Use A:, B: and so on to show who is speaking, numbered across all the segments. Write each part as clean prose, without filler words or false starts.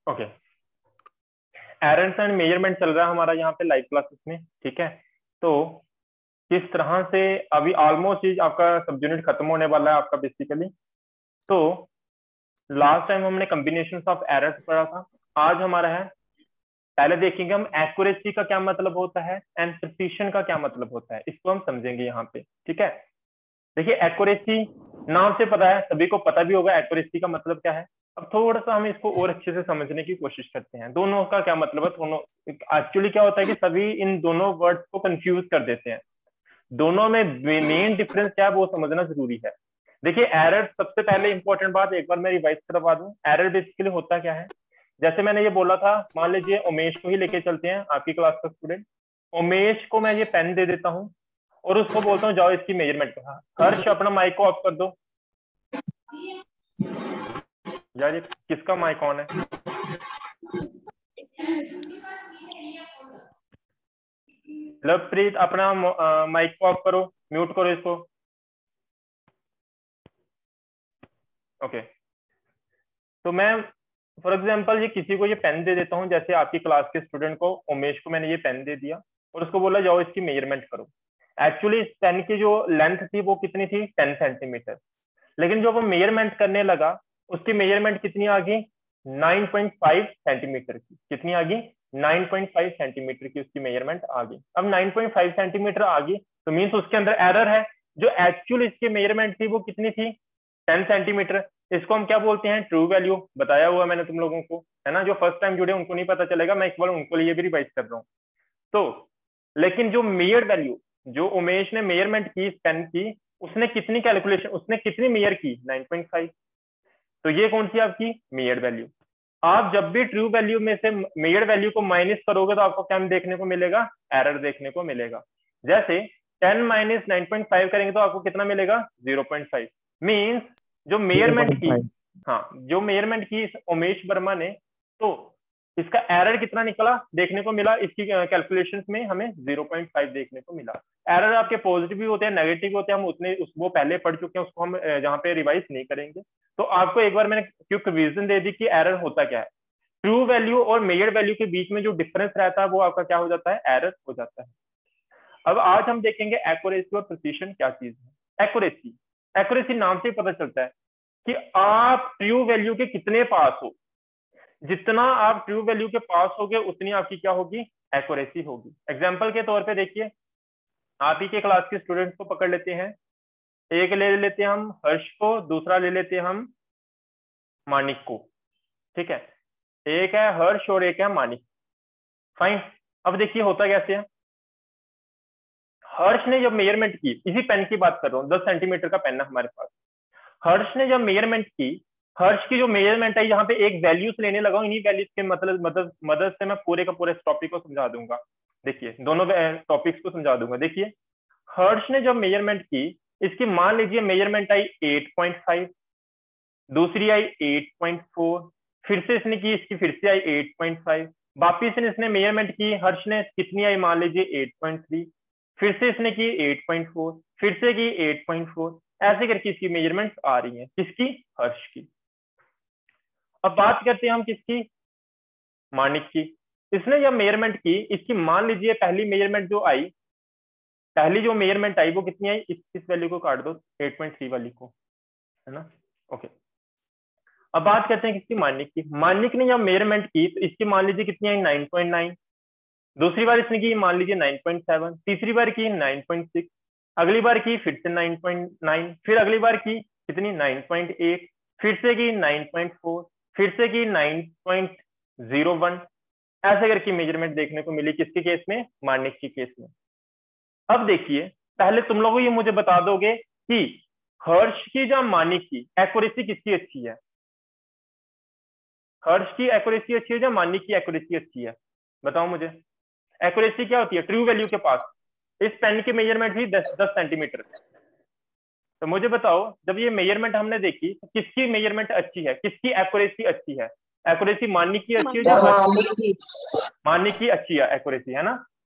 A: Okay, errors and measurement चल रहा है हमारा यहाँ पे लाइव क्लासेस में, ठीक है। तो किस तरह से अभी ऑलमोस्ट चीज आपका सब यूनिट खत्म होने वाला है आपका बेसिकली। तो लास्ट टाइम हमने कॉम्बिनेशन ऑफ एरर्स पढ़ा था, आज हमारा है पहले देखेंगे हम एक्यूरेसी का क्या मतलब होता है एंड प्रिसिशन का क्या मतलब होता है, इसको हम समझेंगे यहाँ पे, ठीक है। देखिए एक्यूरेसी नाम से पता है, सभी को पता भी होगा एक्यूरेसी का मतलब क्या है। अब थोड़ा सा हम इसको और अच्छे से समझने की कोशिश करते हैं, दोनों का क्या मतलब है। दोनों एक्चुअली क्या होता है कि सभी इन दोनों वर्ड्स को कंफ्यूज कर देते हैं, दोनों में मेन डिफरेंस क्या है वो समझना जरूरी है। देखिए एरर, सबसे पहले इंपॉर्टेंट बात एक बार मैं रिवाइज करवा दूं, एरर बेसिकली होता क्या है। जैसे मैंने ये बोला था, मान लीजिए उमेश को ही लेके चलते हैं, आपकी क्लास का स्टूडेंट। उमेश को मैं ये पेन दे देता हूँ और उसको बोलता हूँ जाओ इसकी मेजरमेंट करा। हर्ष अपना माइक को ऑफ कर दो। यार ये किसका माइक ऑन है? लवप्रीत अपना माइक को ऑफ करो, म्यूट करो इसको। ओके, तो मैं फॉर एग्जाम्पल ये किसी को ये पेन दे देता हूँ, जैसे आपकी क्लास के स्टूडेंट को उमेश को मैंने ये पेन दे दिया और उसको बोला जाओ इसकी मेजरमेंट करो। एक्चुअली इस पेन की जो लेंथ थी वो कितनी थी, 10 सेंटीमीटर। लेकिन जब वो मेजरमेंट करने लगा, उसकी मेजरमेंट कितनी आ गई, 9.5 सेंटीमीटर की। कितनी आ गई, 9.5 सेंटीमीटर की उसकी मेजरमेंट आ गई। अब 9.5 सेंटीमीटर आ गई तो मीन्स उसके अंदर एरर है। जो एक्चुअल इसकी मेजरमेंट थी वो कितनी थी, 10 सेंटीमीटर। इसको हम क्या बोलते हैं, ट्रू वैल्यू। बताया हुआ मैंने तुम लोगों को, है ना। जो फर्स्ट टाइम जुड़े उनको नहीं पता चलेगा, मैं एक बार उनको लिए भी रिवाइज कर रहा हूँ। तो लेकिन जो मेजर वैल्यू, जो उमेश ने मेजरमेंट की इस पेन की, उसने कितनी कैलकुलेशन, उसने कितनी मेजर की, 9.5। तो ये कौन सी आपकी मेजर वैल्यू। आप जब भी ट्रू वैल्यू में से मेजर वैल्यू को माइनस करोगे तो आपको क्या देखने को मिलेगा, एरर देखने को मिलेगा। जैसे 10 माइनस 9.5 करेंगे तो आपको कितना मिलेगा, 0.5। मीन्स जो मेजरमेंट की,
B: 0.5।
A: हाँ जो मेजरमेंट की इस उमेश वर्मा ने, तो इसका एरर कितना निकला देखने को मिला, इसकी कैलकुलेशंस में हमें 0.5 देखने को मिला। एरर आपके पॉजिटिव भी होते हैं, नेगेटिव भी होते हैं, हम उतने वो पहले पढ़ चुके हैं, उसको हम जहाँ पे रिवाइज नहीं करेंगे। तो आपको एक बार मैंने क्विक रिवीजन दे दी कि एरर होता क्या है। ट्रू वैल्यू और मेजर वैल्यू के बीच में जो डिफरेंस रहता है वो आपका क्या हो जाता है, एरर हो जाता है। अब आज हम देखेंगे एक्यूरेसी और प्रिसिशन क्या चीज है। एक्यूरेसी, एक्यूरेसी नाम से पता चलता है कि आप ट्रू वैल्यू के कितने पास हो। जितना आप ट्रू वैल्यू के पास होगे उतनी आपकी क्या होगी, एक्यूरेसी होगी। एग्जाम्पल के तौर पे देखिए, आप ही के क्लास के स्टूडेंट्स को पकड़ लेते हैं। एक ले लेते हैं हम हर्ष को, दूसरा ले लेते हैं हम मानिक को, ठीक है। एक है हर्ष और एक है मानिक, फाइन। अब देखिए होता कैसे है। हर्ष ने जब मेजरमेंट की, इसी पेन की बात कर रहा हूँ, 10 सेंटीमीटर का पेन है हमारे पास। हर्ष ने जब मेजरमेंट की, हर्ष की जो मेजरमेंट है, यहाँ पे एक वैल्यूज लेने लगा हूं, इन्हीं वैल्यूज के मतलब मदद से मैं पूरे का पूरे टॉपिक को समझा दूंगा। देखिए दोनों टॉपिक्स को समझा दूंगा। देखिए हर्ष ने जब मेजरमेंट की, इसकी मान लीजिए मेजरमेंट आई 8.5, दूसरी आई 8.4, फिर से इसने की, इसकी फिर से आई 8.5, वापिस इसने मेजरमेंट की, हर्ष ने कितनी आई मान लीजिए 8.3, फिर से इसने की 8.4, फिर से की 8.4, ऐसे करके इसकी मेजरमेंट आ रही है, किसकी, हर्ष की। अब बात करते हैं हम किसकी, मानिक की। इसने जब मेजरमेंट की, इसकी मान लीजिए पहली मेजरमेंट जो आई, पहली जो मेजरमेंट आई वो कितनी आई, इस वैल्यू को काट दो 8.3 वाली को, है ना। ओके, अब बात करते हैं किसकी, मानिक की। मानिक ने जब मेजरमेंट की तो इसकी मान लीजिए कितनी आई, 9.9, दूसरी बार इसने की मान लीजिए 9.7, तीसरी बार की 9.6, अगली बार की फिर से 9.9, फिर अगली बार की कितनी, 9.8, फिर से की 9.4, फिर से की 9.01, ऐसे करके मेजरमेंट देखने को मिली किसके केस में, मानिक के केस में। अब देखिए, पहले तुम लोग ये मुझे बता दोगे कि हर्ष की या मानिक की एक्यूरेसी किसकी अच्छी है। हर्ष की एक्यूरेसी अच्छी है या मानिक की एक्यूरेसी अच्छी है, बताओ मुझे। एक्यूरेसी क्या होती है, ट्रू वैल्यू के पास। इस पेन की मेजरमेंट थी 10 सेंटीमीटर। तो मुझे बताओ, जब ये मेजरमेंट हमने देखी तो किसकी मेजरमेंट अच्छी है, किसकी एक्यूरेसी अच्छी है। एक्यूरेसी मानिक की अच्छी है या हर्ष की, मानिक की अच्छी है एक्यूरेसी, है ना।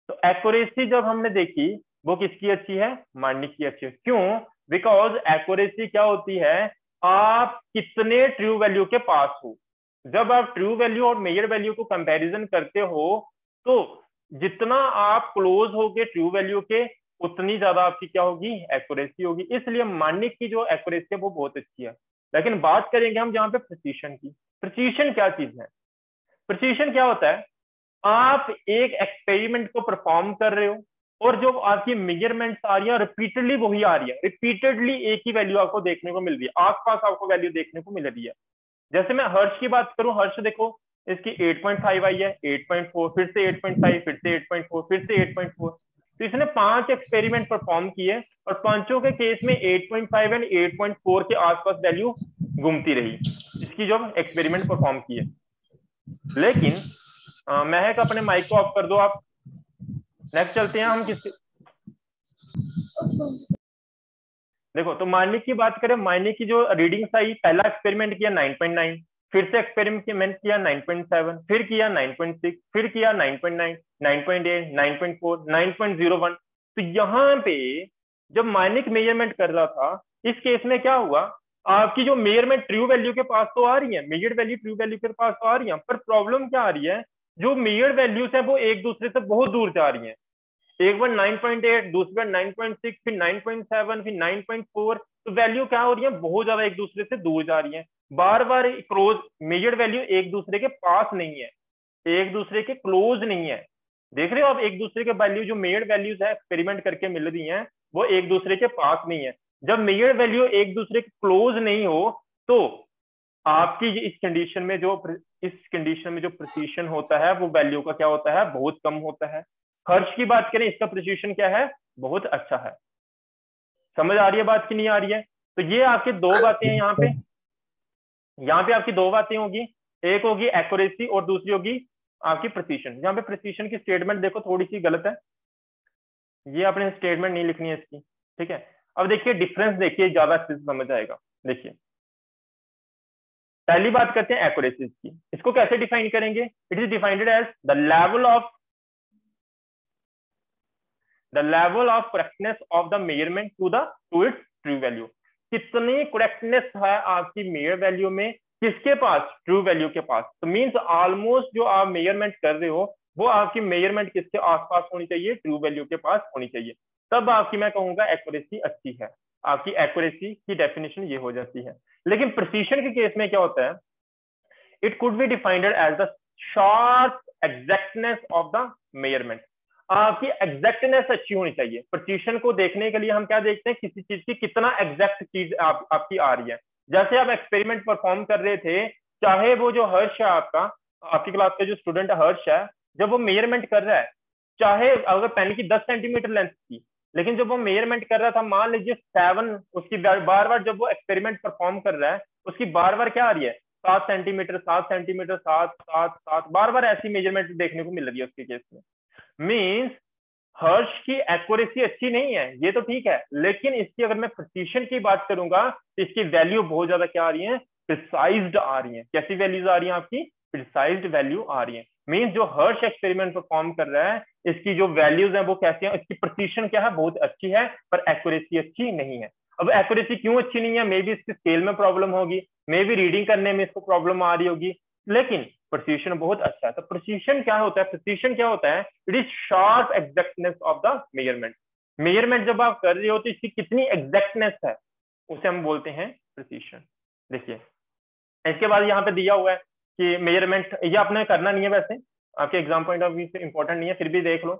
A: तो एक्यूरेसी जब हमने देखी वो किसकी अच्छी है, मानिक की अच्छी है। क्यों, बिकॉज एक्यूरेसी क्या होती है, आप कितने ट्रू वैल्यू के पास हो। जब आप ट्रू वैल्यू और मेजर वैल्यू को कंपैरिजन करते हो तो जितना आप क्लोज होगे ट्रू वैल्यू के उतनी ज्यादा आपकी क्या होगी, एक्यूरेसी होगी। इसलिए मानने की जो एक्यूरेसी है वो बहुत अच्छी है। लेकिन बात करेंगे हम जहाँ पे प्रिसीशन की। प्रिसीशन क्या चीज है? प्रिसीशन क्या होता है? आप एक एक्सपेरिमेंट को परफॉर्म कर रहे हो और जो आपकी मेजरमेंट्स आ रही है रिपीटेडली वही आ रही है, रिपीटेडली एक ही वैल्यू आपको देखने को मिल रही है, आसपास आपको वैल्यू देखने को मिल रही है। जैसे मैं हर्ष की बात करूं, हर्ष देखो इसकी 8.5 आई है, 8.4, फिर से 8.5, फिर से 8.4, फिर से 8.4। तो इसने 5 एक्सपेरिमेंट परफॉर्म किए और पांचों के केस में 8.5 एंड 8.4 के आसपास वैल्यू घूमती रही इसकी जो एक्सपेरिमेंट परफॉर्म किए। लेकिन महक अपने माइक को ऑफ कर दो आप। नेक्स्ट चलते हैं हम किस। देखो तो माइनिक की बात करें, माइनिक की जो रीडिंग्स आई, पहला एक्सपेरिमेंट किया 9.9, फिर से एक्सपेरिमेंट किया 9.7, फिर किया 9.6, फिर किया 9.9, 9.8, 9.4, 9.01। तो यहाँ पे जब माइनिक मेजरमेंट कर रहा था इस केस में क्या हुआ, आपकी जो मेजरमेंट ट्रू वैल्यू के पास तो आ रही है, मेजर्ड वैल्यू ट्रू वैल्यू के पास तो आ रही है, पर प्रॉब्लम क्या आ रही है, जो मेजर्ड वैल्यूज है वो एक दूसरे से बहुत दूर जा रही है। एक बार 9.8, दूसरी बार 9.6, फिर 9.7, फिर 9.4। तो वैल्यू क्या हो रही है, बहुत ज्यादा एक दूसरे से दूर जा रही है। बार बार क्लोज मेजर्ड वैल्यू एक दूसरे के पास नहीं है, एक दूसरे के क्लोज नहीं है। देख रहे हो आप, एक दूसरे के वैल्यू जो मेजर्ड वैल्यूज है एक्सपेरिमेंट करके मिल रही हैं वो एक दूसरे के पास नहीं है। जब मेजर्ड वैल्यू एक दूसरे के क्लोज नहीं हो तो आपकी इस कंडीशन में जो प्रिसीशन होता है वो वैल्यू का क्या होता है, बहुत कम होता है। हर्ष की बात करें, इसका प्रिसीशन क्या है, बहुत अच्छा है। समझ आ रही है बात की नहीं आ रही है? तो ये आपकी दो बातें हैं यहाँ पे। यहाँ पे आपकी दो बातें होगी, एक होगी एक्यूरेसी और दूसरी होगी आपकी प्रिसीशन। यहाँ पे प्रिसीशन की स्टेटमेंट देखो थोड़ी सी गलत है, ये आपने स्टेटमेंट नहीं लिखनी है इसकी, ठीक है। अब देखिए डिफरेंस, देखिए ज्यादा अच्छे से समझ आएगा। देखिए पहली बात करते हैं एक्यूरेसी की। इसको कैसे डिफाइन करेंगे? It is defined as the level of correctness of the measurement to its true value. कितनी करेक्टनेस है आपकी मेजर वैल्यू में, किसके पास, ट्रू वैल्यू के पास। तो मींस ऑलमोस्ट जो आप मेजरमेंट कर रहे हो वो आपकी मेजरमेंट किसके आसपास होनी चाहिए, ट्रू वैल्यू के पास होनी चाहिए। तब आपकी मैं कहूंगा एक्यूरेसी अच्छी है। आपकी एक्यूरेसी की डेफिनेशन ये हो जाती है। लेकिन प्रिसीशन के केस में क्या होता है, it could be defined as the sharp exactness of the measurement. आपकी एग्जैक्टनेस अच्छी होनी चाहिए। प्रिसीशन को देखने के लिए हम क्या देखते हैं, किसी चीज की कितना एग्जैक्ट चीज आपकी आ रही है। जैसे आप एक्सपेरिमेंट परफॉर्म कर रहे थे, चाहे वो जो हर्ष है आपका, आपकी क्लास का जो स्टूडेंट हर्ष है, जब वो मेजरमेंट कर रहा है, चाहे अगर पेन की 10 सेंटीमीटर लेंथ थी, लेकिन जब वो मेजरमेंट कर रहा था, मान लीजिए 7, उसकी बार बार जब वो एक्सपेरिमेंट परफॉर्म कर रहा है उसकी बार बार क्या आ रही है, 7 सेंटीमीटर, 7 सेंटीमीटर, 7, 7, 7, बार बार ऐसी मेजरमेंट देखने को मिल रही है उसके केस में। मीन्स हर्ष की एक्यूरेसी अच्छी नहीं है, ये तो ठीक है, लेकिन इसकी अगर मैं प्रिसीशन की बात करूंगा तो इसकी वैल्यू बहुत ज्यादा क्या आ रही है, प्रिसाइज्ड आ रही है। कैसी वैल्यूज आ रही है आपकी, प्रिसाइज्ड वैल्यू आ रही है। मीन्स जो हर्ष एक्सपेरिमेंट परफॉर्म कर रहा है इसकी जो वैल्यूज है वो कैसी है, इसकी प्रिसीशन क्या है, बहुत अच्छी है, पर एक्यूरेसी अच्छी नहीं है। अब एक्यूरेसी क्यों अच्छी नहीं है, मे बी इसकी स्केल में प्रॉब्लम होगी, मे बी रीडिंग करने में इसको प्रॉब्लम आ रही होगी, लेकिन प्रिसीशन बहुत अच्छा है। तो प्रिसीशन क्या होता है, प्रिसीशन क्या होता है, it is sharp exactness of the measurement. Measurement जब आप कर रहे हो तो इसकी कितनी एग्जैक्टनेस है उसे हम बोलते हैं प्रिसीशन। देखिए इसके बाद यहाँ पे दिया हुआ है कि मेजरमेंट, ये आपने करना नहीं है वैसे, आपके एग्जाम पॉइंट ऑफ व्यू से इंपॉर्टेंट नहीं है, फिर भी देख लो।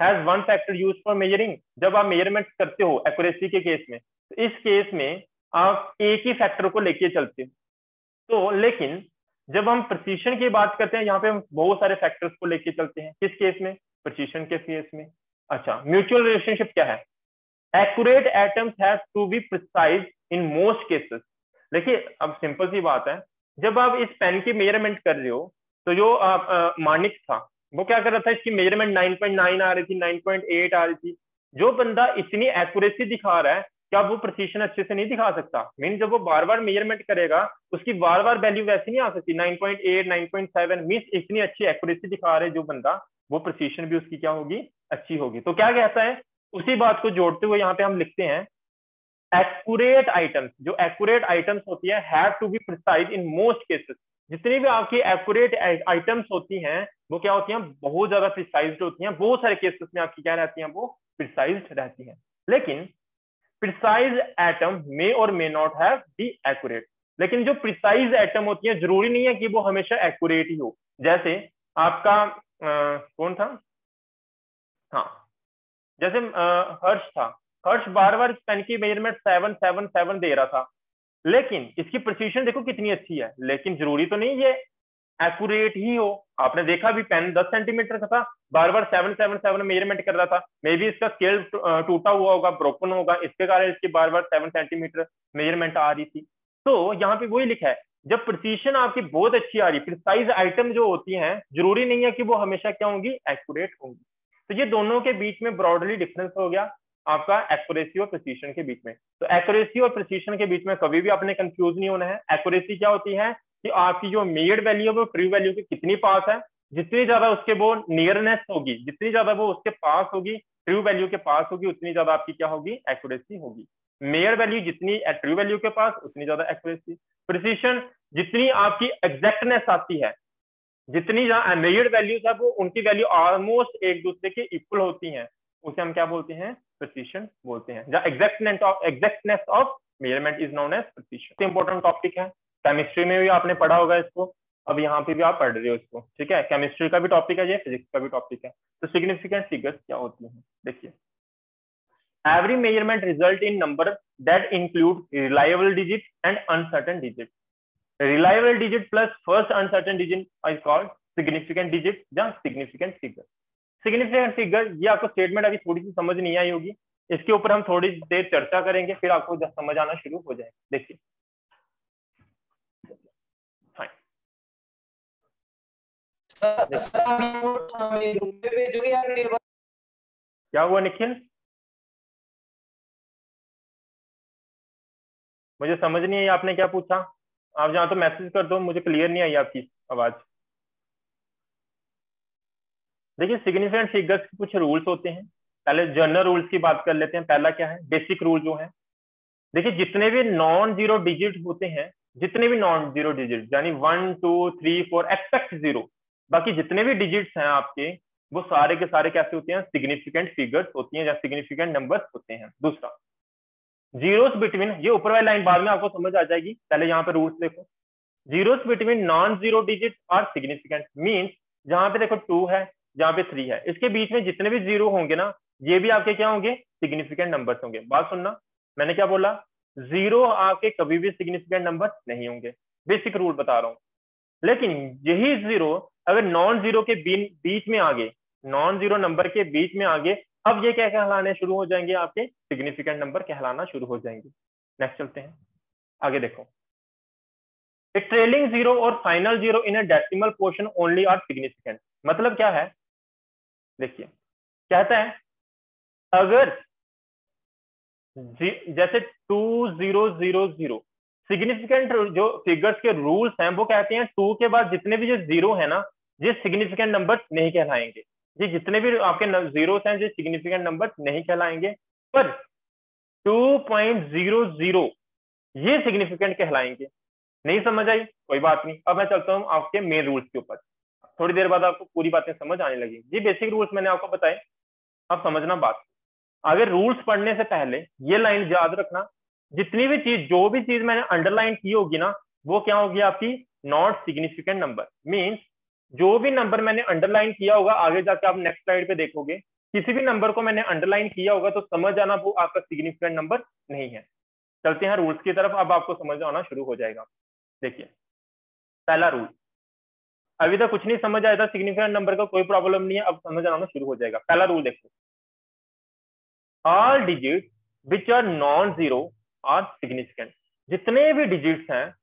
A: Has one factor use for measuring. जब आप मेजरमेंट करते हो एक्यूरेसी के केस में, तो इस केस में आप एक ही फैक्टर को लेके चलते हो। तो लेकिन जब हम प्रिसीशन की बात करते हैं यहाँ पे हम बहुत सारे फैक्टर्स को लेके चलते हैं। किस केस में, प्रिसीशन के केस में। अच्छा, म्यूचुअल रिलेशनशिप क्या है, accurate atoms have to be precise in most cases. देखिए अब सिंपल सी बात है, जब आप इस पेन की मेजरमेंट कर रहे हो तो जो मानिक था वो क्या कर रहा था, इसकी मेजरमेंट 9.9 आ रही थी, 9.8 आ रही थी। जो बंदा इतनी एक्यूरेसी दिखा रहा है, क्या वो प्रिसीशन अच्छे से नहीं दिखा सकता? मीन जब वो बार बार मेजरमेंट करेगा उसकी बार बार वैल्यू वैसी नहीं आ सकती, 9.8, 9.7। मीन्स इतनी अच्छी एक्यूरेसी दिखा रहे जो बंदा, वो प्रिसीशन भी उसकी क्या होगी, अच्छी होगी। तो क्या कहता है, उसी बात को जोड़ते हुए यहाँ पे हम लिखते हैं एक्यूरेट आइटम्स, जो एक्यूरेट आइटम्स होती है have to be precise in most cases. जितनी भी आपकी एक्यूरेट आइटम्स होती हैं वो क्या होती हैं, बहुत ज्यादा प्रिसाइज्ड होती हैं। बहुत सारे केसेस में आपकी क्या रहती हैं, वो प्रिसाइज्ड रहती हैं। लेकिन प्रिसाइज एटम मे और may not have be accurate. लेकिन जो प्रिसाइज एटम होती है जरूरी नहीं है कि वो हमेशा एक्यूरेट ही हो। जैसे आपका कौन था, हाँ, जैसे हर्ष था। हर्ष बार बार पेन की मेजरमेंट 777 दे रहा था, लेकिन इसकी प्रिसीशन देखो कितनी अच्छी है। लेकिन जरूरी तो नहीं ये एक्यूरेट ही हो। आपने देखा भी पेन 10 सेंटीमीटर का था, बार बार 777 मेजरमेंट कर रहा था। मे बी इसका स्केल टूटा हुआ होगा, ब्रोकन होगा, इसके कारण इसकी बार बार 7 सेंटीमीटर मेजरमेंट आ रही थी। तो यहाँ पे वही लिखा है, जब प्रिसीशन आपकी बहुत अच्छी आ रही है, प्रिसाइज आइटम जो होती हैं जरूरी नहीं है कि वो हमेशा क्या होंगी, एक्यूरेट होंगी। तो ये दोनों के बीच में ब्रॉडली डिफरेंस हो गया आपका एक्यूरेसी और प्रिसीशन के बीच में। तो एक्यूरेसी और प्रिसीशन के बीच में कभी भी आपने कंफ्यूज नहीं होना है। एक्यूरेसी क्या होती है कि आपकी जो मेड वैल्यू है वो ट्रू वैल्यू के कितनी पास है। जितनी ज्यादा उसके वो नियरनेस होगी, जितनी ज्यादा वो उसके पास होगी, ट्रू वैल्यू के पास होगी, उतनी ज्यादा आपकी क्या होगी, एक्यूरेसी होगी। मेयर वैल्यू जितनी ट्रू वैल्यू के पास, उतनी ज्यादा एक्यूरेसी। प्रिसीशन जितनी आपकी एग्जैक्टनेस आती है, जितनी जहां मेजर्ड वैल्यूज है वो उनकी वैल्यू ऑलमोस्ट एक दूसरे के इक्वल होती हैं, उसे हम क्या बोलते हैं, प्रिसीशन बोलते हैं। जहां exactness of measurement is known as precision. Important topic है, केमिस्ट्री में भी आपने पढ़ा होगा इसको, अब यहाँ पे भी आप पढ़ रहे हो इसको, ठीक है। केमिस्ट्री का भी टॉपिक है ये, फिजिक्स का भी टॉपिक है। तो सिग्निफिकेंट फिगर्स क्या होती हैं, देखिए। Every measurement result in number that include reliable digit and uncertain digit. reliable digit plus first uncertain digit is called significant digit या significant figure। significant figure ये आपको स्टेटमेंट अभी थोड़ी सी समझ नहीं आई होगी, इसके ऊपर हम थोड़ी देर चर्चा करेंगे, फिर आपको जब समझ आना शुरू हो जाएगा। देखिए क्या हुआ निखिल, मुझे समझ नहीं आई आपने क्या पूछा। आप जहाँ तो मैसेज कर दो, मुझे क्लियर नहीं आई आपकी आवाज। देखिए सिग्निफिकेंट फिगर्स के कुछ रूल्स होते हैं। पहले जनरल रूल्स की बात कर लेते हैं। पहला क्या है, बेसिक रूल जो है, देखिए जितने भी नॉन जीरो डिजिट होते हैं, जितने भी नॉन जीरो डिजिट यानी 1 2 3 4 एक्सेप्ट जीरो, बाकी जितने भी डिजिट्स हैं आपके, वो सारे के सारे कैसे होते हैं, सिग्निफिकेंट फिगर्स होती हैं या सिग्निफिकेंट नंबर्स होते हैं। दूसरा, जीरोस बिटवीन, ये ऊपर वाली लाइन बाद में आपको समझ आ जाएगी, पहले यहाँ पे रूल्स देखो। Zeros between non zero digit are significant, means जहां पे देखो 2 है, जहां पे 3 है, इसके बीच में जितने भी जीरो होंगे ना, ये भी आपके क्या होंगे, सिग्निफिकेंट नंबर्स होंगे। बात सुनना, मैंने क्या बोला, जीरो आपके कभी भी सिग्निफिकेंट नंबर नहीं होंगे, बेसिक रूल बता रहा हूँ। लेकिन यही जीरो अगर नॉन जीरो के बीच में आगे, नॉन जीरो नंबर के बीच में आगे, अब ये क्या कहलाने शुरू हो जाएंगे, आपके सिग्निफिकेंट नंबर कहलाना शुरू हो जाएंगे। नेक्स्ट चलते हैं आगे, देखो। A trailing zero और final zero in a decimal portion only are significant. मतलब क्या है, देखिए कहता है अगर जैसे 2000, सिग्निफिकेंट जो फिगर्स के रूल्स हैं वो कहते हैं 2 के बाद जितने भी जो जीरो है ना, ये सिग्निफिकेंट नंबर नहीं कहलाएंगे। ये जितने भी आपके जीरो हैं ये सिग्निफिकेंट नंबर नहीं कहलाएंगे, पर 2.00 ये सिग्निफिकेंट कहलाएंगे। नहीं समझ आई, कोई बात नहीं, अब मैं चलता हूँ आपके मेन रूल्स के ऊपर। थोड़ी देर बाद आपको पूरी बातें समझ आने लगी। ये बेसिक रूल्स मैंने आपको बताए, अब समझना बात। अगर रूल्स पढ़ने से पहले ये लाइन याद रखना, जितनी भी चीज, जो भी चीज मैंने अंडरलाइन की होगी ना, वो क्या होगी आपकी, नॉट सिग्निफिकेंट नंबर। मीन्स जो भी नंबर मैंने अंडरलाइन किया होगा, आगे जाके आप नेक्स्ट स्लाइड पे देखोगे, किसी भी नंबर को मैंने अंडरलाइन किया होगा तो समझ आना वो आपका सिग्निफिकेंट नंबर नहीं है। चलते हैं रूल्स की तरफ, अब आपको समझ आना शुरू हो जाएगा। देखिए पहला रूल, अभी तक कुछ नहीं समझ आया था, सिग्निफिकेंट नंबर का कोई प्रॉब्लम नहीं है, अब समझ आना शुरू हो जाएगा। पहला रूल देखो, all digit which are non zero are significant. जितने भी डिजिट्स हैं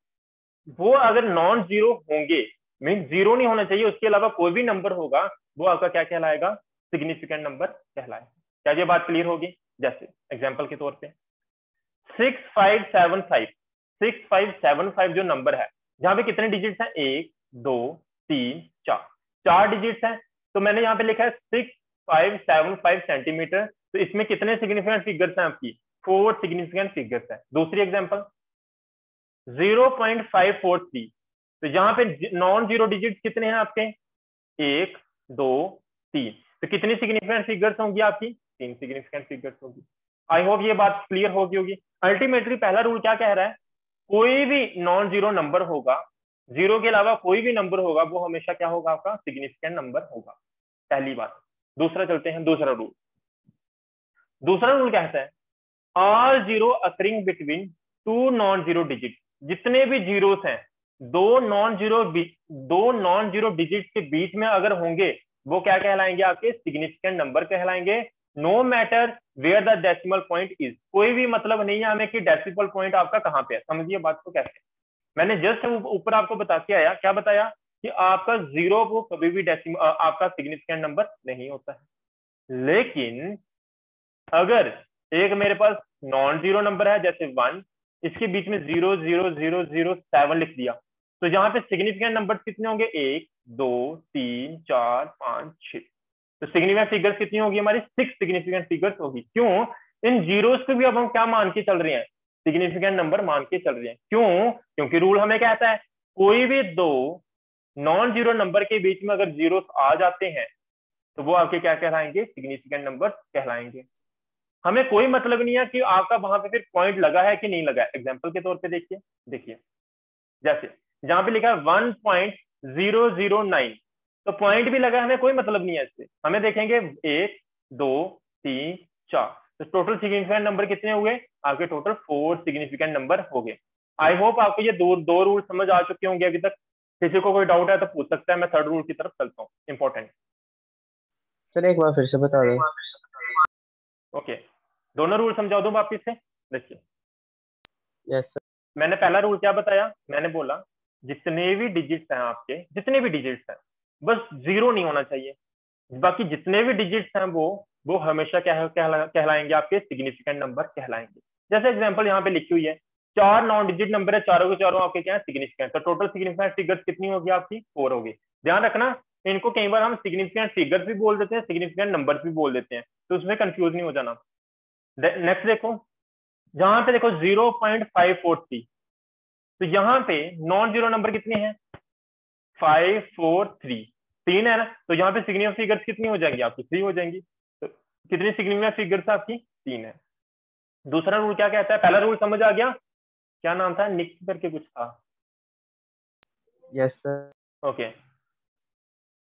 A: वो अगर नॉन जीरो होंगे, मीन जीरो नहीं होना चाहिए, उसके अलावा कोई भी नंबर होगा, वो आपका क्या कहलाएगा, सिग्निफिकेंट नंबर कहलाएगा। क्या ये बात क्लियर होगी। जैसे एग्जाम्पल के तौर पे 6575 जो नंबर है, जहां पे कितने डिजिट्स हैं, 1 2 3 4, 4 डिजिट्स हैं। तो मैंने यहाँ पे लिखा है 6575 सेंटीमीटर, तो इसमें कितने सिग्निफिकेंट फिगर्स हैं आपकी, 4 सिग्निफिकेंट फिगर्स हैं। दूसरी एग्जांपल 0.543, तो यहाँ पे नॉन जीरो डिजिट कितने हैं आपके, 1 2 3, तो कितनी सिग्निफिकेंट फिगर्स होंगी आपकी, 3 सिग्निफिकेंट फिगर्स होगी। आई होप ये बात क्लियर होगी। अल्टीमेटली पहला रूल क्या कह रहा है, कोई भी नॉन जीरो नंबर होगा, जीरो के अलावा कोई भी नंबर होगा वो हमेशा क्या होगा, आपका सिग्निफिकेंट नंबर होगा, पहली बात। दूसरा चलते हैं, दूसरा रूल। दूसरा रूल कहता है all zero occurring between two non zero digit, जितने भी जीरोस हैं दो नॉन जीरो डिजिट के बीच में अगर होंगे वो क्या कहलाएंगे, आपके सिग्निफिकेंट नंबर कहलाएंगे। No matter where the decimal point is, कोई भी मतलब नहीं है हमें कि डेसिमल पॉइंट आपका कहाँ पे है। समझिए बात को कैसे, मैंने जस्ट ऊपर आपको बता के आया, क्या बताया कि आपका जीरो को कभी भी डेसिमल आपका सिग्निफिकेंट नंबर नहीं होता है। लेकिन अगर एक मेरे पास नॉन जीरो नंबर है जैसे 1, इसके बीच में 00007 लिख दिया, तो यहाँ पे सिग्निफिकेंट नंबर कितने होंगे, 1 2 3 4 5 6, तो सिग्निफिकेंट फिगर्स कितनी होगी हमारी, 6 सिग्निफिकेंट फिगर्स होगी। क्यों, इन जीरोस को भी अब हम क्या मान के चल रहे हैं, सिग्निफिकेंट नंबर मान के चल रहे हैं। क्यों, क्योंकि रूल हमें कहता है कोई भी दो नॉन जीरो नंबर के बीच में अगर जीरोस आ जाते हैं तो वो आपके क्या कहलाएंगे, सिग्निफिकेंट नंबर कहलाएंगे। हमें कोई मतलब नहीं है कि आपका वहां पे फिर पॉइंट लगा है कि नहीं लगा है। एग्जाम्पल के तौर पे देखिए, जैसे जहां पे लिखा है 1.009, तो पॉइंट भी लगा है, हमें कोई मतलब नहीं है इससे। हमें देखेंगे 1 2 3 4, तो टोटल सिग्निफिकेंट नंबर कितने हुए आपके, टोटल 4 सिग्निफिकेंट नंबर हो गए। आई होप आपको ये दो रूल समझ आ चुके होंगे अभी तक। किसी को कोई डाउट है तो पूछ सकता है, मैं थर्ड रूल की तरफ चलता हूँ, इंपॉर्टेंट।
B: सर एक बार फिर से बता दो।
A: ओके, दोनों रूल समझा दूं वापिस से। देखिए,
B: यस सर।
A: मैंने पहला रूल क्या बताया, मैंने बोला जितने भी डिजिट्स हैं आपके, जितने भी डिजिट्स हैं बस जीरो नहीं होना चाहिए, बाकी जितने भी डिजिट्स हैं वो हमेशा कहलाएंगे आपके सिग्निफिकेंट नंबर कहलाएंगे। जैसे एग्जांपल यहाँ पे लिखी हुई है, 4 नॉन डिजिट नंबर है, चारों के चारों आपके क्या है, सिग्निफिकेंट, तो टोटल सिग्निफिकेंट फिगर्स कितनी होगी आपकी, 4 होगी। ध्यान रखना, इनको कई बार हम सिग्निफिकेंट फिगर्स भी बोल देते हैं, सिग्निफिकेंट नंबर भी बोल देते हैं, तो उसमें कंफ्यूज नहीं हो जाना। नेक्स्ट देखो, जहां पे देखो 0.543, तो यहाँ पे नॉन जीरो नंबर कितने हैं, 543, 3 है ना, तो यहाँ पे सिग्निफिकेंट फिगर्स कितनी हो जाएंगी आपकी, 3 हो जाएंगी। तो कितनी सिग्निफिकेंट फिगर्स आपकी, 3 है। दूसरा रूल क्या कहता है, पहला रूल समझ आ गया, क्या नाम था, निक करके कुछ था।
B: Yes sir.
A: Okay,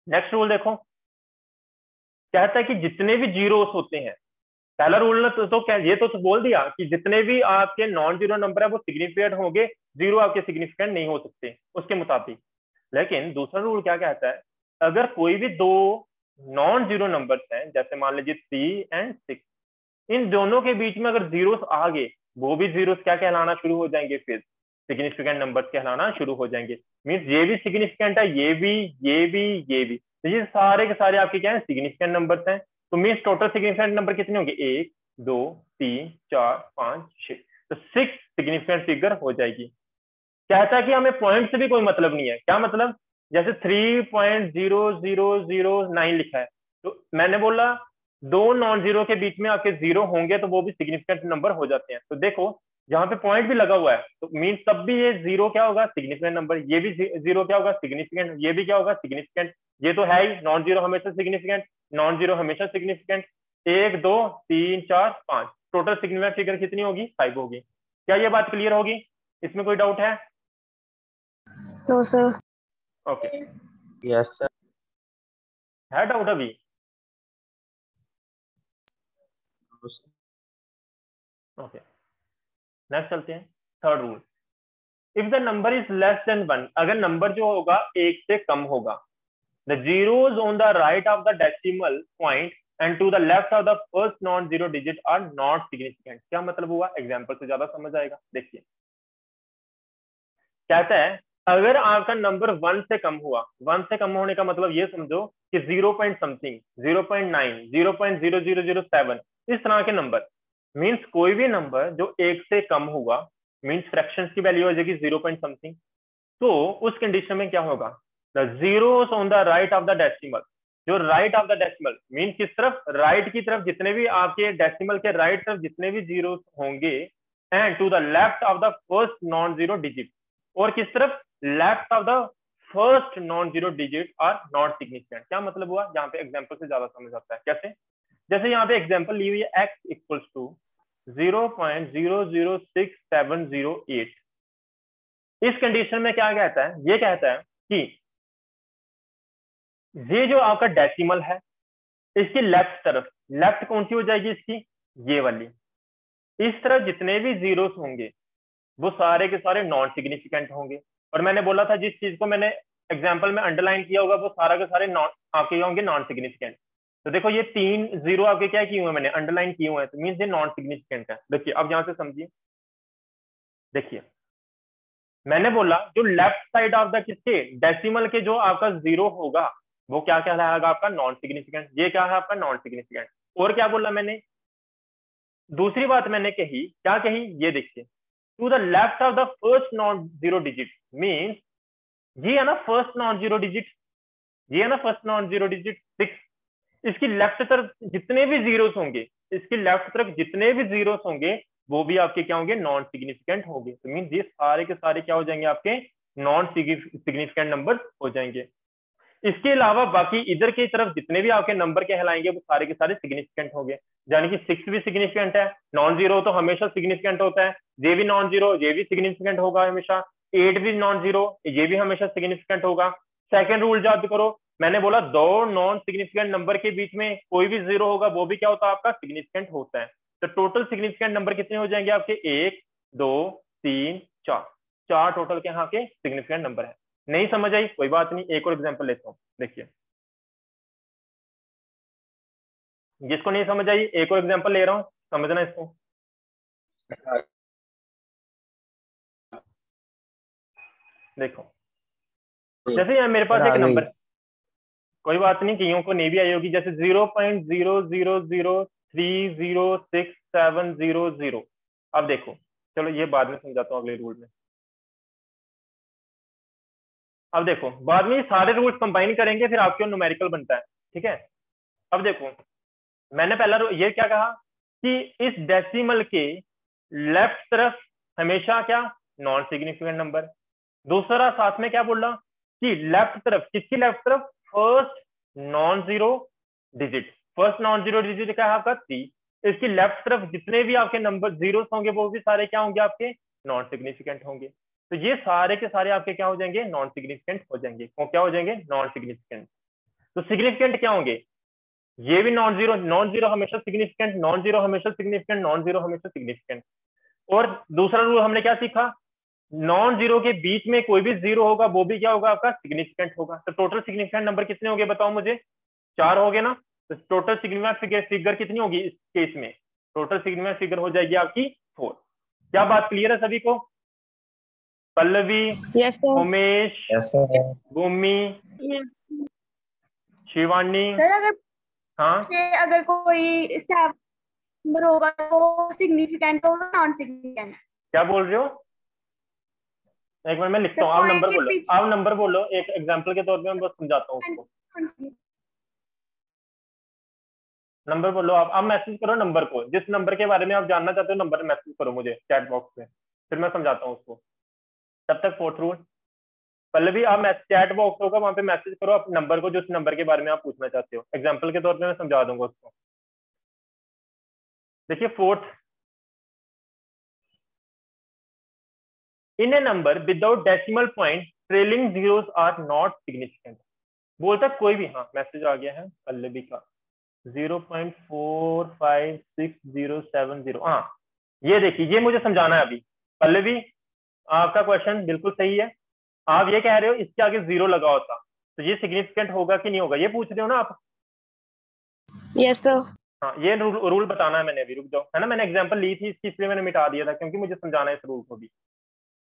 A: next rule देखो, कहता है कि जितने भी जीरोस होते हैं, पहला रूल ने तो क्या ये तो बोल दिया कि जितने भी आपके नॉन जीरो नंबर है वो सिग्निफिकेंट होंगे, जीरो आपके सिग्निफिकेंट नहीं हो सकते उसके मुताबिक। लेकिन दूसरा रूल क्या कहता है, अगर कोई भी दो नॉन जीरो नंबर्स हैं, जैसे मान लीजिए 3 और 6, इन दोनों के बीच में अगर जीरोस आ गए, वो भी जीरोस क्या कहलाना शुरू हो जाएंगे, फिर सिग्निफिकेंट नंबर्स कहलाना शुरू हो जाएंगे। मीन्स ये भी सिग्निफिकेंट है, ये भी, तो ये सारे के सारे आपके क्या है, सिग्निफिकेंट नंबर्स हैं। तो मीन्स टोटल सिग्निफिकेंट नंबर कितने होंगे, 1 2 3 4 5 6, तो 6 सिग्निफिकेंट फिगर हो जाएगी। कहता है कि हमें पॉइंट से भी कोई मतलब नहीं है। क्या मतलब, जैसे 3.0009 लिखा है, तो मैंने बोला दो नॉन जीरो के बीच में आपके जीरो होंगे तो वो भी सिग्निफिकेंट नंबर हो जाते हैं। तो देखो जहां पे पॉइंट भी लगा हुआ है तो मीन्स तब भी ये जीरो क्या होगा, सिग्निफिकेंट नंबर, ये भी जीरो क्या होगा, सिग्निफिकेंट, ये भी क्या होगा, सिग्निफिकेंट। ये तो है ही, नॉन जीरो हमेशा सिग्निफिकेंट, नॉन जीरो हमेशा सिग्निफिकेंट। 1 2 3 4 5, टोटल सिग्निफिकेंट फिगर कितनी होगी, 5 होगी। क्या ये बात क्लियर होगी, इसमें कोई डाउट है?
C: No sir.
A: Okay,
B: yes sir.
A: है डाउट अभी? ओके, नेक्स्ट चलते हैं, third rule. If the number is less than 1, अगर नंबर जो होगा 1 से कम होगा, the zeros on the right of the decimal point and to the left of the first non zero digit are not significant. क्या मतलब हुआ, example से ज्यादा समझ आएगा। देखिए, कहता है अगर आपका नंबर 1 से कम हुआ, 1 से कम होने का मतलब ये समझो कि 0 पॉइंट समथिंग, 0.9, 0.0007, इस तरह के नंबर, मीन्स कोई भी नंबर जो 1 से कम हुआ, मीन्स फ्रैक्शंस की वैल्यू हो जाएगी 0 पॉइंट समथिंग, तो उस कंडीशन में क्या होगा, the zeros on the right of the decimal, जो right of the decimal mean किस तरफ, राइट की तरफ, जितने भी आपके डेसिमल के राइट तरफ जितने भी जीरो होंगे, and to the left of the first non zero digit, और किस तरफ, left of the first non zero digit are not significant. क्या मतलब हुआ, यहाँ पे एग्जांपल से ज्यादा समझ आता है। कैसे, जैसे यहाँ पे एग्जांपल ली हुई है x इक्वल्स टू 0.006708। इस कंडीशन में क्या कहता है, ये कहता है कि ये जो आपका डेसिमल है इसकी लेफ्ट तरफ, लेफ्ट कौन सी हो जाएगी इसकी, ये वाली, इस तरह जितने भी जीरोस होंगे वो सारे के सारे नॉन सिग्निफिकेंट होंगे। और मैंने बोला था जिस चीज को मैंने एग्जांपल में अंडरलाइन किया होगा वो सारा के सारे नॉन आपके होंगे नॉन सिग्निफिकेंट। तो देखो ये 3 जीरो आपके क्या किए हुए हैं, मैंने अंडरलाइन किए हुए हैं, तो मींस ये नॉन सिग्निफिकेंट है। देखिए अब यहां से समझिए, देखिए मैंने बोला जो लेफ्ट साइड ऑफ द किसके डेसिमल के जो आपका जीरो होगा वो क्या कहलाएगा, आपका नॉन सिग्निफिकेंट। ये क्या है, आपका नॉन सिग्निफिकेंट। और क्या बोला मैंने, दूसरी बात मैंने कही, क्या कही, ये देखिए, to the left of the first non zero digit, means ये है ना फर्स्ट नॉन जीरो डिजिट, ये है ना फर्स्ट नॉन जीरो डिजिट 6, इसकी लेफ्ट तरफ जितने भी जीरोस होंगे, इसकी लेफ्ट तरफ जितने भी जीरोस होंगे वो भी आपके क्या होंगे, नॉन सिग्निफिकेंट होंगे। तो मींस ये सारे के सारे क्या हो जाएंगे, आपके नॉन सिग्निफिकेंट नंबर हो जाएंगे। इसके अलावा बाकी इधर की तरफ जितने भी आपके नंबर कहलाएंगे वो सारे के सारे सिग्निफिकेंट होंगे। यानी कि 6 भी सिग्निफिकेंट है, नॉन जीरो तो हमेशा सिग्निफिकेंट होता है, ये भी नॉन जीरो, ये भी सिग्निफिकेंट होगा हमेशा, 8 भी नॉन जीरो, ये भी हमेशा सिग्निफिकेंट होगा। सेकंड रूल याद करो, मैंने बोला दो नॉन सिग्निफिकेंट नंबर के बीच में कोई भी जीरो होगा वो भी क्या होता है, आपका सिग्निफिकेंट होता है। तो टोटल सिग्निफिकेंट नंबर कितने हो जाएंगे आपके, 1 2 3 4, 4 टोटल के यहाँ के सिग्निफिकेंट नंबर है। नहीं समझ आई, कोई बात नहीं, एक और एग्जांपल लेता हूँ। देखिए जिसको नहीं समझ आई एक और एग्जांपल ले रहा हूँ, समझना इसको। देखो जैसे यहाँ मेरे पास एक नंबर, कोई बात नहीं कईयों को नहीं भी आई होगी, जैसे 0.00030670। अब देखो चलो ये बाद में समझाता हूँ अगले रूल में। अब देखो बाद में ये सारे रूल्स कंबाइन करेंगे फिर आपके न्यूमेरिकल बनता है, ठीक है। अब देखो मैंने पहला ये क्या कहा कि इस डेसिमल के लेफ्ट तरफ हमेशा क्या, नॉन सिग्निफिकेंट नंबर। दूसरा साथ में क्या बोला कि लेफ्ट तरफ, किसकी लेफ्ट तरफ, first non zero digit, first non zero digit क्या है आपका 3, इसकी लेफ्ट तरफ जितने भी आपके नंबर जीरोस होंगे वो भी सारे क्या होंगे, आपके नॉन सिग्निफिकेंट होंगे। तो ये सारे के सारे आपके क्या हो जाएंगे, नॉन सिग्निफिकेंट हो जाएंगे। वो क्या हो जाएंगे, नॉन सिग्निफिकेंट। तो सिग्निफिकेंट क्या होंगे, ये भी नॉन जीरो, नॉन जीरो हमेशा सिग्निफिकेंट, नॉन जीरो हमेशा सिग्निफिकेंट, नॉन जीरो हमेशा सिग्निफिकेंट। और दूसरा रूल हमने क्या सीखा, नॉन जीरो के बीच में कोई भी जीरो होगा वो भी क्या होगा, आपका सिग्निफिकेंट होगा। तो टोटल सिग्निफिकेंट नंबर कितने होंगे बताओ मुझे, 4 हो गए ना। तो टोटल सिग्निफिकेंट फिगर कितनी होगी इस केस में, टोटल सिग्निफिकेंट फिगर हो जाएगी आपकी 4। क्या बात क्लियर है सभी को, पल्लवी,
C: यस सर।
A: उमेश, भूमि, शिवानी।
C: सर अगर
A: हाँ
C: अगर कोई नंबर होगा तो सिग्निफिकेंट होगा नॉन सिग्निफिकेंट,
A: क्या बोल रहे हो, एक मिनट मैं लिखता हूँ, आप नंबर बोलो, आप नंबर बोलो, एक एग्जांपल के तौर पे मैं बस समझाता हूँ उसको। नंबर बोलो आप मैसेज करो नंबर को, जिस नंबर के बारे में आप जानना चाहते हो नंबर मैसेज करो मुझे चैट बॉक्स में, फिर मैं समझाता हूँ उसको। तब तक फोर्थ रूल, पल्लवी आप चैट बॉक्स होगा वहां पे मैसेज करो आप नंबर को, जिस नंबर के बारे में आप पूछना चाहते हो, एग्जाम्पल के तौर पे मैं समझा दूंगा उसको। देखिए fourth, in a number without decimal point trailing zeros are not significant. बोलता कोई भी, हाँ मैसेज आ गया है पल्लवी का 0.456070। हाँ ये देखिए, ये मुझे समझाना है अभी। पल्लवी आपका क्वेश्चन बिल्कुल सही है, आप ये कह रहे हो इसके आगे जीरो लगा होता तो ये सिग्निफिकेंट होगा कि नहीं होगा, ये पूछ रहे हो ना आप।
C: Yes sir.
A: हाँ ये रूल बताना है मैंने, अभी रुक जाओ, है ना, मैंने एग्जांपल ली थी इसकी इसलिए मैंने मिटा दिया था क्योंकि मुझे समझाना है इस रूल को भी।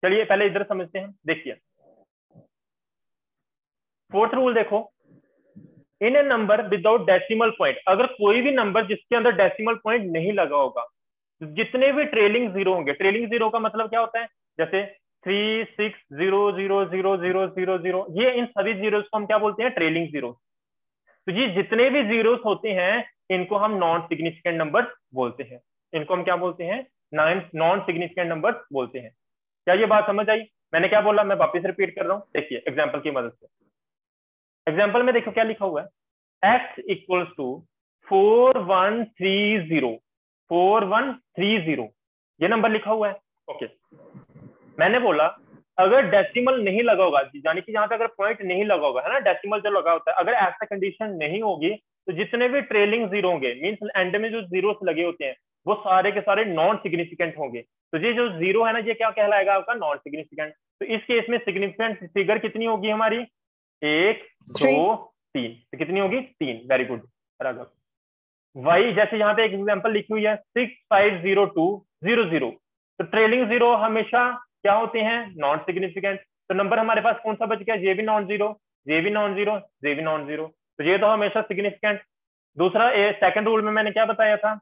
A: चलिए पहले इधर समझते हैं, देखिए फोर्थ रूल देखो, इन a number without decimal point, अगर कोई भी नंबर जिसके अंदर डेसिमल पॉइंट नहीं लगा होगा, जितने भी ट्रेलिंग जीरो होंगे, ट्रेलिंग जीरो का मतलब क्या होता है, जैसे 360000000, ये इन सभी जीरोस को हम क्या बोलते हैं, ट्रेलिंग जीरो। तो ये जितने भी जीरोस होते हैं इनको हम नॉन सिग्निफिकेंट नंबर बोलते हैं, इनको हम क्या बोलते हैं, नॉन सिग्निफिकेंट नंबर बोलते हैं। क्या ये बात समझ आई, मैंने क्या बोला, मैं वापस रिपीट कर रहा हूँ, देखिए एग्जाम्पल की मदद से। एग्जाम्पल में देखो क्या लिखा हुआ है, x इक्वल्स टू 4130, 4130 ये नंबर लिखा हुआ है। ओके, मैंने बोला अगर डेसिमल नहीं लगा होगा, यानी कि यहाँ पे अगर पॉइंट नहीं लगा होगा, है ना, डेसिमल जो लगा होता है, अगर ऐसा कंडीशन नहीं होगी तो जितने भी ट्रेलिंग जीरो होंगे, मीन्स एंड में जो जीरो लगे होते हैं, वो सारे के सारे नॉन सिग्निफिकेंट होंगे। तो ये जो जीरो है ना, ये क्या कहलाएगा आपका, नॉन सिग्निफिकेंट। तो इस केस में सिग्निफिकेंट फिगर कितनी होगी हमारी, 1 2 3, तो कितनी होगी, 3। Very good Raghav. वही जैसे यहाँ पे एक एग्जांपल लिखी हुई है 650200, तो ट्रेलिंग जीरो हमेशा क्या होते हैं, नॉन सिग्निफिकेंट। तो नंबर हमारे पास कौन सा बच गया, ये भी नॉन जीरो, ये भी नॉन जीरो, ये भी नॉन जीरो, तो ये तो हमेशा सिग्निफिकेंट। दूसरा सेकंड रूल में मैंने क्या बताया था,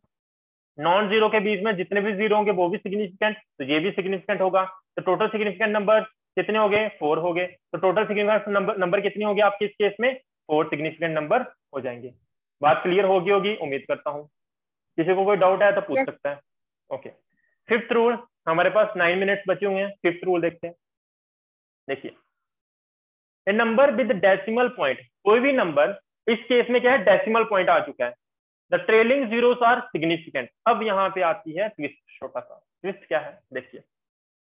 A: नॉन जीरो के बीच में जितने भी जीरो होंगे वो भी सिग्निफिकेंट, तो ये भी सिग्निफिकेंट होगा। तो टोटल सिग्निफिकेंट नंबर कितने हो गए, 4 हो गए। तो टोटल सिग्निफिकेंट नंबर कितने हो गए आपके इस केस में, 4 सिग्निफिकेंट नंबर हो जाएंगे। बात क्लियर होगी उम्मीद करता हूँ। किसी को कोई डाउट है तो पूछ सकता है। ओके, फिफ्थ रूल, हमारे पास 9 मिनट्स बचे हुए हैं, फिफ्थ रूल देखते हैं। देखिए, ए नंबर विद डेसिमल पॉइंट, कोई भी नंबर, इस केस में क्या है, डेसिमल पॉइंट आ चुका है, the trailing zeros are significant. अब यहाँ पे आती है ट्विस्ट, छोटा सा ट्विस्ट क्या है, देखिए,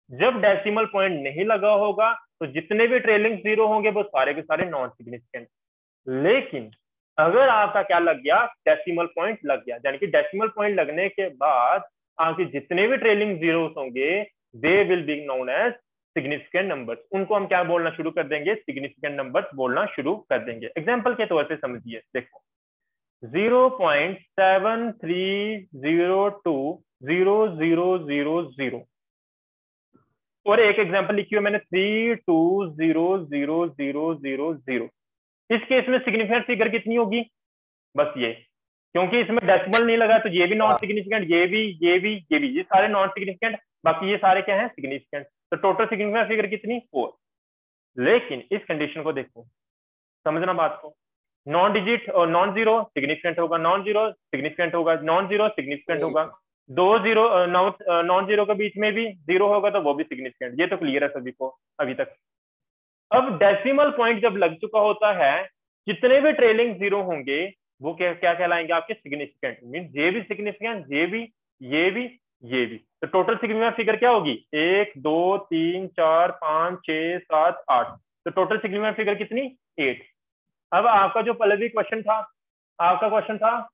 A: जब डेसिमल पॉइंट नहीं लगा होगा तो जितने भी ट्रेलिंग जीरो होंगे वो सारे के सारे नॉन सिग्निफिकेंट। लेकिन अगर आपका क्या लग गया, डेसिमल पॉइंट लग गया, यानी कि डेसिमल पॉइंट लगने के बाद आपके जितने भी ट्रेलिंग जीरोस होंगे they will be known as significant numbers. उनको हम क्या बोलना शुरू कर देंगे, सिग्निफिकेंट नंबर्स बोलना शुरू कर देंगे। एग्जांपल के तौर पे समझिए, देखो 0.73020000, और एक एग्जांपल लिखी हुई मैंने 32000000। इस केस में सिग्निफिकेंट फिगर कितनी होगी, बस ये, क्योंकि इसमें डेसिमल नहीं लगा तो ये भी नॉन सिग्निफिकेंट, ये भी, ये भी, ये भी, ये सारे नॉन सिग्निफिकेंट, बाकी ये सारे क्या है, सिग्निफिकेंट। तो टोटल सिग्निफिकेंट फिगर कितनी, 4। लेकिन इस कंडीशन को देखो, समझना बात को, नॉन डिजिट और नॉन जीरो सिग्निफिकेंट होगा, नॉन जीरो सिग्निफिकेंट होगा, नॉन जीरो सिग्निफिकेंट होगा, दो जीरो नॉन जीरो के बीच में भी जीरो होगा तो वो भी सिग्निफिकेंट। ये तो क्लियर है सभी को अभी तक। अब डेसिमल पॉइंट जब लग चुका होता है, जितने भी ट्रेलिंग जीरो होंगे वो क्या क्या कहलाएंगे आपके, सिग्निफिकेंट। मीन ये भी सिग्निफिकेंट, ये भी, ये भी, ये भी। तो टोटल सिग्निफिकेंट फिगर क्या होगी, 1 2 3 4 5 6 7 8। तो टोटल सिग्निफिकेंट फिगर कितनी, 8। अब आपका जो पहले भी क्वेश्चन था, आपका क्वेश्चन था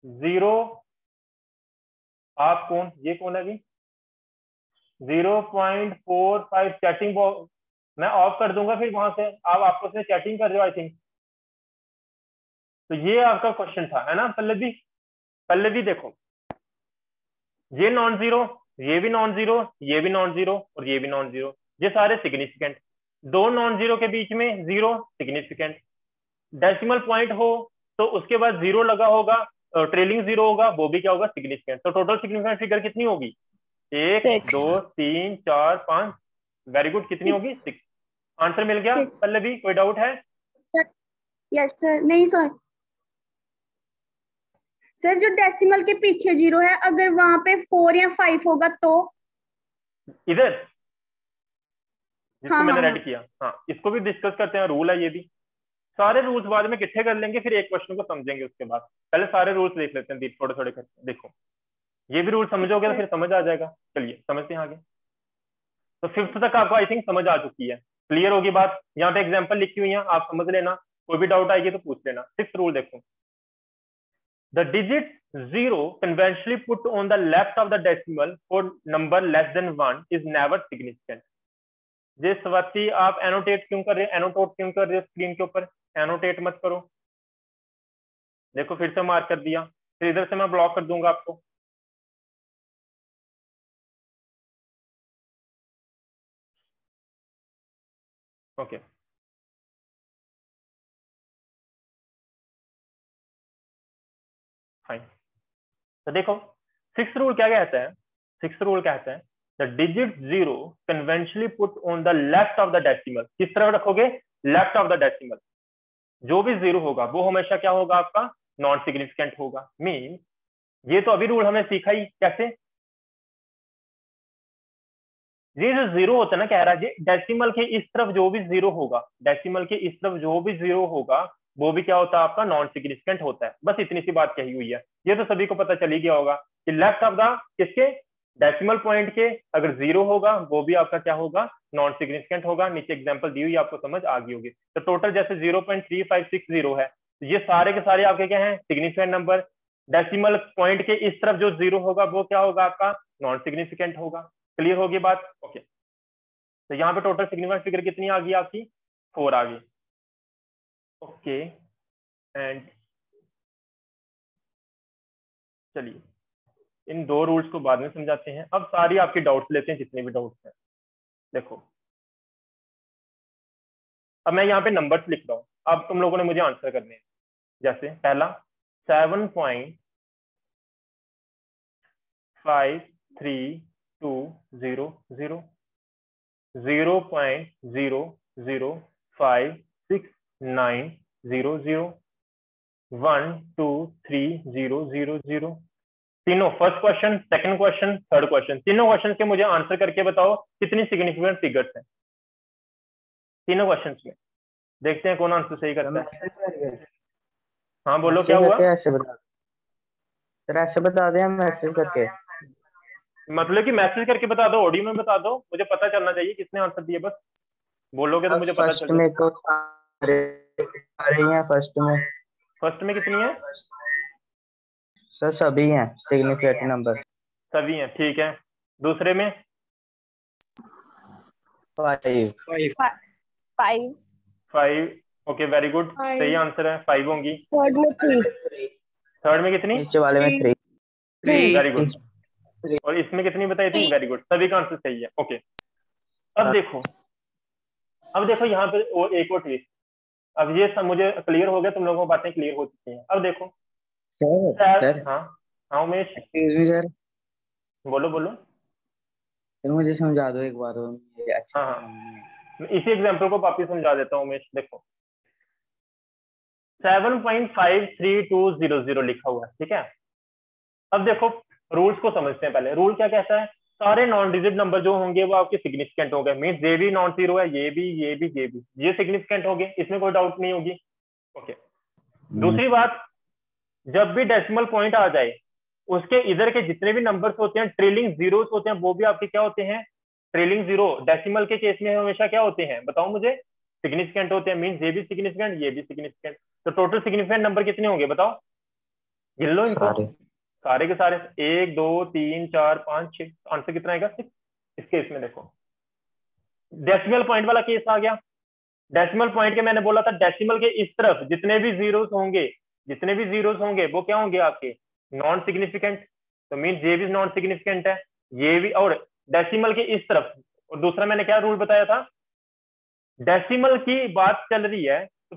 A: जीरो, आप कौन, ये कौन है अभी, 0.45 चैटिंग मैं ऑफ कर दूंगा, फिर वहां से आप आपस में चैटिंग कर रहे हो आई थिंक। तो ये आपका क्वेश्चन था, है ना पल्लवी, पल्लवी देखो, ये नॉन जीरो, ये भी नॉन जीरो, ये भी नॉन जीरो, और ये भी नॉन जीरो, ये सारे सिग्निफिकेंट। दो नॉन जीरो के बीच में जीरो, सिग्निफिकेंट। डेसिमल पॉइंट हो तो उसके बाद जीरो लगा होगा, ट्रेलिंग जीरो होगा, वो भी क्या होगा, सिग्निफिकेंट। तो टोटल सिग्निफिकेंट फिगर कितनी होगी, 1 2 3 4 5, वेरी गुड, कितनी होगी, 6। आंसर मिल गया पल्लवी, कोई डाउट है,
C: यस सर, नहीं सर, सर जो डेसिमल के पीछे जीरो है, अगर वहां पे 4 या 5 होगा तो,
A: इधर जिसको
C: हाँ
A: मैंने
C: हाँ
A: रेड किया, हाँ, इसको भी डिस्कस करते हैं, रूल है ये भी। सारे रूल्स बाद में इकट्ठे कर लेंगे, फिर एक क्वेश्चन को समझेंगे उसके बाद। पहले सारे रूल्स देख लेते हैं थोड़े थोड़े करके। देखो, ये भी रूल समझोगे तो फिर समझ आ जाएगा। चलिए समझते हैं आगे। तो फिफ्थ तक आपको आई थिंक समझ आ चुकी है, क्लियर होगी बात। यहाँ पे एग्जाम्पल लिखी हुई है, आप समझ लेना, कोई भी डाउट आएगी तो पूछ लेना। सिक्स्थ रूल देखो, the digit zero conventionally put on the left of the decimal for number less than 1 is never significant। ये स्वाति आप एनोटेट क्यों कर रहे हो, एनोटेट क्यों कर रहे हो स्क्रीन के ऊपर, एनोटेट मत करो। देखो फिर से मार्क कर दिया, फिर इधर से मैं ब्लॉक कर दूंगा आपको। Okay, fine. तो देखो सिक्स्थ रूल क्या कहता है, सिक्स्थ रूल कहता है the digit zero conventionally put on the left of the decimal. किस तरफ रखोगे, लेफ्ट ऑफ द डेसिमल। जो भी जीरो होगा वो हमेशा क्या होगा आपका, नॉन सिग्निफिकेंट होगा। मीन ये तो अभी रूल हमें सीखा ही, कैसे, ये जो जीरो होता है ना, कह रहा है डेसिमल के इस तरफ जो भी जीरो होगा, डेसिमल के इस तरफ जो भी जीरो होगा वो भी क्या होता है आपका नॉन सिग्निफिकेंट होता है। बस इतनी सी बात कही हुई है, ये तो सभी को पता चल ही गया होगा कि लेफ्ट ऑफ द किसके डेसिमल पॉइंट के अगर जीरो होगा वो भी आपका क्या होगा नॉन सिग्निफिकेंट होगा। नीचे एग्जांपल दी हुई आपको समझ आ गई होगी। तो टोटल जैसे 0.3560 है, तो ये सारे के सारे आपके क्या हैं सिग्निफिकेंट नंबर। डेसिमल पॉइंट के इस तरफ जो जीरो होगा वो क्या होगा आपका नॉन सिग्निफिकेंट होगा। क्लियर होगी बात? ओके, तो यहाँ पे टोटल सिग्निफिकेंट फिगर कितनी आ गई आपकी 4 आ गई। ओके, एंड चलिए इन दो रूल्स को बाद में समझाते हैं। अब सारी आपके डाउट्स लेते हैं, जितने भी डाउट्स हैं। देखो अब मैं यहाँ पे नंबर्स लिख रहा हूँ, अब तुम लोगों ने मुझे आंसर करने हैं। जैसे पहला 7.53200, 0.0056900, 1230000। तीनों first question, second question, third question, तीनों क्वेश्चन के मुझे आंसर करके बताओ कितनी सिग्निफिकेंट फिगर्स हैं तीनों क्वेश्चंस में। देखते हैं कौन आंसर सही करता है। हाँ बोलो क्या हुआ?
B: ऐसे बता सर, ऐसे बता दें मैसेज करके।
A: मतलब कि मैसेज करके बता दो, ऑडियो में बता दो, मुझे पता चलना चाहिए किसने आंसर दिया। बस बोलोगे तो मुझे पता चल
B: में
A: जाएगा।
B: तो आ रही हैं
A: फर्स्ट में कितनी है
B: सर? सभी हैं सिग्निफिकेंट नंबर।
A: सभी हैं, ठीक है। दूसरे में
B: 5
C: 5
A: 5, ओके वेरी गुड, सही आंसर है, 5 होंगी।
C: थर्ड में 3
A: थर्ड में कितनी?
B: नीचे वाले में 3।
A: Very good. और इसमें कितनी बताई थी? वेरी गुड, सभी का आंसर सही है। ओके, अब देखो यहाँ पे एक और ट्विस्ट। अब ये सब मुझे क्लियर हो गया, तुम लोगों को बातें क्लियर हो चुकी हैं। अब देखो
B: सर
A: हाँ हाँ उमेश
B: सर
A: बोलो बोलो।
B: सर मुझे समझा दो एक बार, ये अच्छे
A: हाँ
B: से
A: हाँ,
B: समझ नहीं आया।
A: मैं इसी एग्जाम्पल को वापिस समझा देता हूँ उमेश। देखो 7.53200 लिखा हुआ है, ठीक है। अब देखो रूल्स को समझते हैं पहले। रूल क्या कहता है? सारे नॉन डिजिट नंबर जो होंगे वो आपके सिग्निफिकेंट होंगे। मीन्स ये भी नॉन जीरो है, ये भी ये सिग्निफिकेंट होंगे, इसमें कोई डाउट नहीं होगी। ओके, दूसरी बात, जब भी डेसिमल पॉइंट आ जाए उसके इधर के जितने भी नंबर्स होते हैं ट्रेलिंग जीरोस होते हैं, वो भी आपके क्या होते हैं ट्रेलिंग जीरो। डेसिमल के केस में हमेशा क्या होते हैं बताओ मुझे? सिग्निफिकेंट होते हैं। मीन्स ये भी सिग्निफिकेंट, ये भी सिग्निफिकेंट। तो टोटल सिग्निफिकेंट नंबर कितने होंगे बताओ? गिन लो इनको सारे के सारे। 1 2 3 4 5 6, आंसर कितना आएगा? 6। इस केस में देखो डेसिमल पॉइंट वाला केस आ गया। डेसिमल पॉइंट के मैंने बोला था डेसिमल के इस तरफ जितने भी जीरोस होंगे वो क्या होंगे आपके नॉन सिग्निफिकेंट। तो मीन्स ये भी नॉन सिग्निफिकेंट है, ये भी। और डेसिमल के इस तरफ, और दूसरा मैंने क्या रूल बताया था? डेसिमल की बात चल रही है तो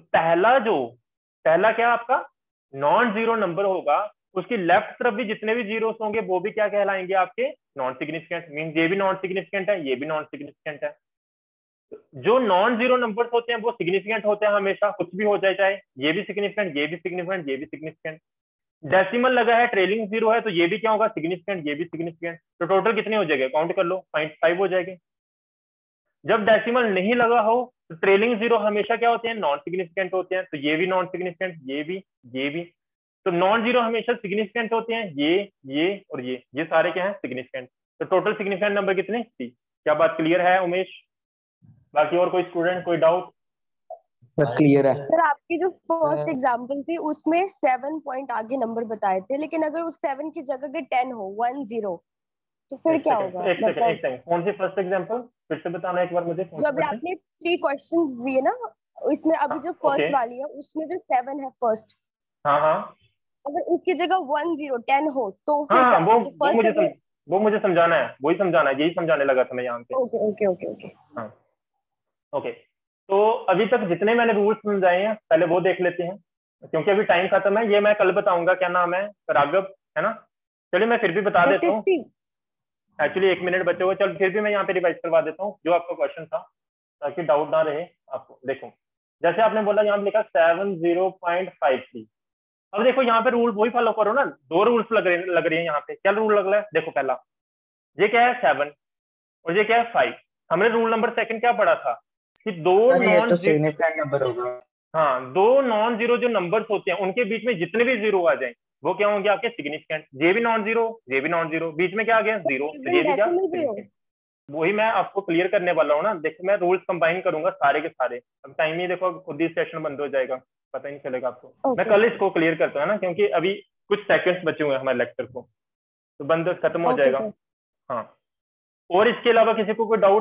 A: पहला क्या आपका नॉन जीरो नंबर होगा, उसकी लेफ्ट तरफ भी जितने भी जीरोस होंगे वो भी क्या कहलाएंगे आपके नॉन सिग्निफिकेंट। मीन्स ये भी नॉन सिग्निफिकेंट है, ये भी नॉन सिग्निफिकेंट है। जो नॉन जीरो नंबर्स होते हैं वो सिग्निफिकेंट होते हैं हमेशा, कुछ भी हो जाए, चाहे ये भी सिग्निफिकेंट, ये भी सिग्निफिकेंट, ये भी सिग्निफिकेंट। डेसिमल लगा है, ट्रेलिंग जीरो है, तो ये भी क्या होगा सिग्निफिकेंट, ये भी सिग्निफिकेंट। तो टोटल कितने हो जाएंगे काउंट कर लो, 0.5 हो जाएंगे। जब डेसिमल नहीं लगा हो तो ट्रेलिंग जीरो हमेशा क्या होते हैं नॉन सिग्निफिकेंट होते हैं। तो ये भी नॉन सिग्निफिकेंट, ये भी। तो नॉन जीरो हमेशा सिग्निफिकेंट होते हैं, ये और ये सारे क्या है सिग्निफिकेंट। तो टोटल सिग्निफिकेंट नंबर कितने? 3। क्या बात क्लियर है उमेश? बाकी और कोई स्टूडेंट कोई डाउट?
B: क्लियर है
C: सर। आपकी जो फर्स्ट एग्जांपल थी उसमें 7 पॉइंट आगे नंबर बताए थे, लेकिन अगर उस 7 की जगह के 10 हो 10 तो फिर क्या होगा?
A: एक सेकंड, कौन सी फर्स्ट एग्जांपल फिर से बताना एक बार मुझे।
C: जो अभी आपने 3 क्वेश्चंस दिए ना, इसमें अभी जो फर्स्ट वाली है उसमें जो 7 है फर्स्ट,
A: हाँ हाँ
C: अगर उसकी जगह 10 हो तो फिर
A: हाँ,
C: क्या?
A: वो मुझे समझाना है, वही समझाना है, यही समझाने लगा था मैं यहाँ पे।
C: Okay okay okay okay.
A: हाँ ओके, तो अभी तक जितने मैंने रूल्स समझाए हैं पहले वो देख लेते हैं, क्योंकि अभी टाइम खत्म है। ये मैं कल बताऊंगा, क्या नाम है राघव, है ना? चलिए मैं फिर भी बता देता हूँ। एक्चुअली 1 मिनट बचे हुए, चल फिर भी मैं यहाँ पे रिवाइज करवा देता हूँ जो आपका क्वेश्चन था, ताकि डाउट ना रहे आपको। देखो जैसे आपने बोला यहाँ पे लिखा 70.53। अब देखो यहाँ पे रूल वही फॉलो करो ना, 2 रूल्स लग रहे हैं यहाँ पे। क्या रूल लग रहा है? देखो पहला ये क्या है 7, और ये क्या है 5। हमने रूल नंबर सेकंड क्या पढ़ा था कि दो
B: सर ये
A: नॉन
B: तो सिग्निफिकेंट नंबर होगा।
A: हाँ, दो नॉन जीरो जो नंबर्स होते हैं उनके बीच में जितने भी जीरो आ जाए वो क्या होंगे आपके सिग्निफिकेंट। जे भी नॉन जीरो, जे भी नॉन जीरो, बीच में क्या आ गया जीरो, तो
C: इवन
A: ये भी क्या
C: डेसिमल भी हो।
A: सिग्निफिकेंट। वही मैं आपको क्लियर करने वाला हूँ ना। देखो मैं रूल्स कंबाइन करूंगा सारे के सारे। अब टाइम ही देखो खुद ही सेशन बंद हो जाएगा, पता ही नहीं चलेगा आपको। मैं
C: ओके
A: कल इसको क्लियर करता हूँ ना, क्योंकि अभी कुछ सेकंड्स बचे हुए हैं हमारे लेक्चर को, तो बंद खत्म हो
C: ओके
A: जाएगा।
C: सर।
A: हाँ, और इसके अलावा किसी को कोई डाउट